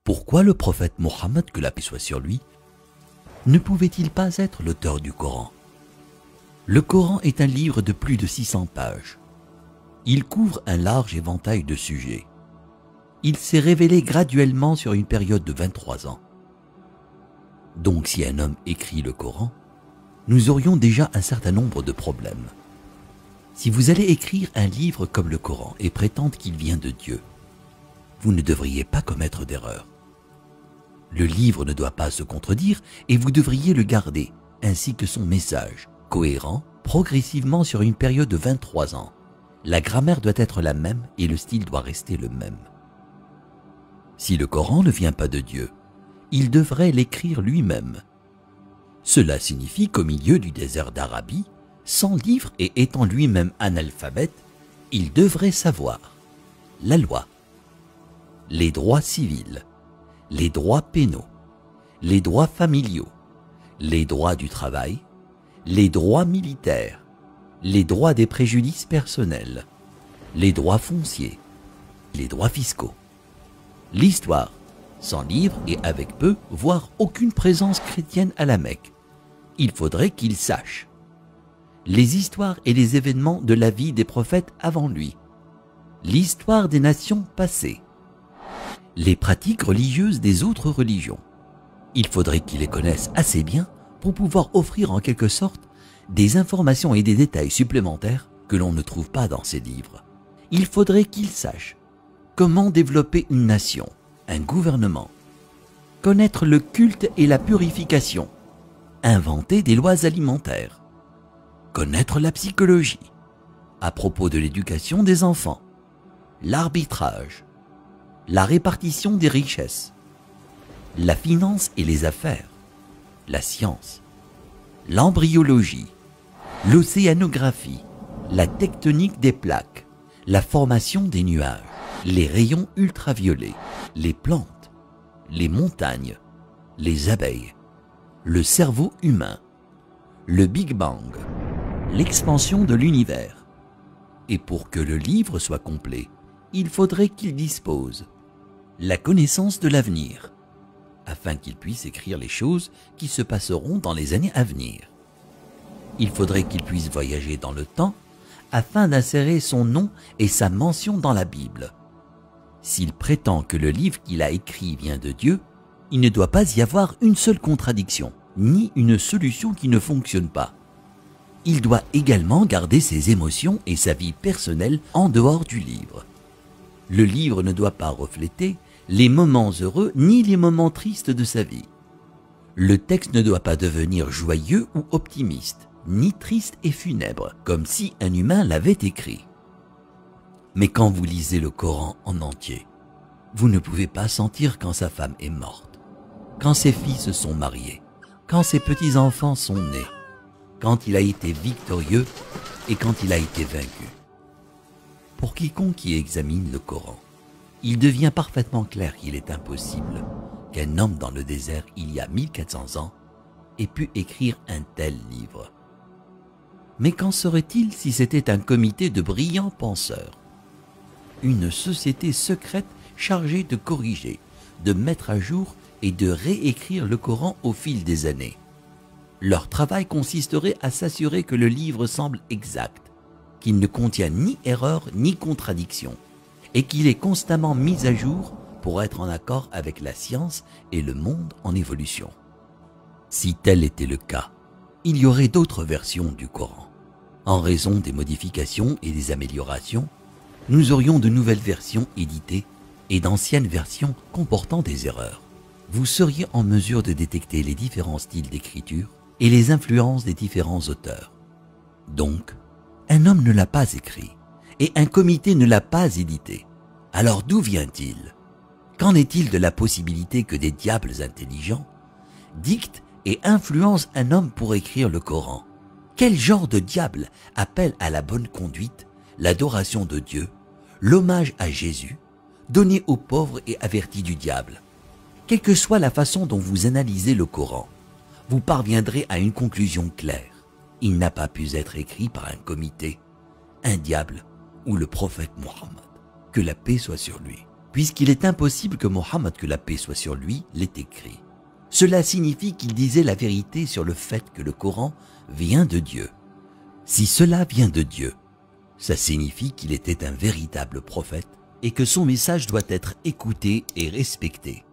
Pourquoi le prophète Mohammed, que la paix soit sur lui, ne pouvait-il pas être l'auteur du Coran? Le Coran est un livre de plus de 600 pages. Il couvre un large éventail de sujets. Il s'est révélé graduellement sur une période de 23 ans. Donc si un homme écrit le Coran, nous aurions déjà un certain nombre de problèmes. Si vous allez écrire un livre comme le Coran et prétendre qu'il vient de Dieu, vous ne devriez pas commettre d'erreur. Le livre ne doit pas se contredire et vous devriez le garder, ainsi que son message, cohérent, progressivement sur une période de 23 ans. La grammaire doit être la même et le style doit rester le même. Si le Coran ne vient pas de Dieu, il devrait l'écrire lui-même. Cela signifie qu'au milieu du désert d'Arabie, sans livre et étant lui-même analphabète, il devrait savoir la loi, les droits civils, les droits pénaux, les droits familiaux, les droits du travail, les droits militaires, les droits des préjudices personnels, les droits fonciers, les droits fiscaux, l'histoire, sans livre et avec peu, voire aucune présence chrétienne à la Mecque. Il faudrait qu'il sache les histoires et les événements de la vie des prophètes avant lui, l'histoire des nations passées, les pratiques religieuses des autres religions. Il faudrait qu'il les connaisse assez bien pour pouvoir offrir en quelque sorte des informations et des détails supplémentaires que l'on ne trouve pas dans ces livres. Il faudrait qu'il sache comment développer une nation, un gouvernement, connaître le culte et la purification, inventer des lois alimentaires, connaître la psychologie, à propos de l'éducation des enfants, l'arbitrage, la répartition des richesses, la finance et les affaires, la science, l'embryologie, l'océanographie, la tectonique des plaques, la formation des nuages, les rayons ultraviolets, les plantes, les montagnes, les abeilles, le cerveau humain, le Big Bang, l'expansion de l'univers. Et pour que le livre soit complet, il faudrait qu'il dispose la connaissance de l'avenir, afin qu'il puisse écrire les choses qui se passeront dans les années à venir. Il faudrait qu'il puisse voyager dans le temps, afin d'insérer son nom et sa mention dans la Bible. S'il prétend que le livre qu'il a écrit vient de Dieu, il ne doit pas y avoir une seule contradiction, ni une solution qui ne fonctionne pas. Il doit également garder ses émotions et sa vie personnelle en dehors du livre. Le livre ne doit pas refléter les moments heureux ni les moments tristes de sa vie. Le texte ne doit pas devenir joyeux ou optimiste, ni triste et funèbre, comme si un humain l'avait écrit. Mais quand vous lisez le Coran en entier, vous ne pouvez pas sentir quand sa femme est morte, quand ses filles se sont mariées, quand ses petits-enfants sont nés, quand il a été victorieux et quand il a été vaincu. Pour quiconque qui examine le Coran, il devient parfaitement clair qu'il est impossible qu'un homme dans le désert il y a 1400 ans ait pu écrire un tel livre. Mais qu'en serait-il si c'était un comité de brillants penseurs, une société secrète chargée de corriger, de mettre à jour et de réécrire le Coran au fil des années? Leur travail consisterait à s'assurer que le livre semble exact, qu'il ne contient ni erreur ni contradiction, et qu'il est constamment mis à jour pour être en accord avec la science et le monde en évolution. Si tel était le cas, il y aurait d'autres versions du Coran. En raison des modifications et des améliorations, nous aurions de nouvelles versions éditées et d'anciennes versions comportant des erreurs. Vous seriez en mesure de détecter les différents styles d'écriture et les influences des différents auteurs. Donc, un homme ne l'a pas écrit et un comité ne l'a pas édité. Alors d'où vient-il? Qu'en est-il de la possibilité que des diables intelligents dictent et influencent un homme pour écrire le Coran? Quel genre de diable appelle à la bonne conduite, l'adoration de Dieu, l'hommage à Jésus, donné aux pauvres et avertis du diable? Quelle que soit la façon dont vous analysez le Coran, vous parviendrez à une conclusion claire. Il n'a pas pu être écrit par un comité, un diable ou le prophète Mohammed, que la paix soit sur lui, puisqu'il est impossible que Mohammed, que la paix soit sur lui, l'ait écrit. Cela signifie qu'il disait la vérité sur le fait que le Coran vient de Dieu. Si cela vient de Dieu, ça signifie qu'il était un véritable prophète et que son message doit être écouté et respecté.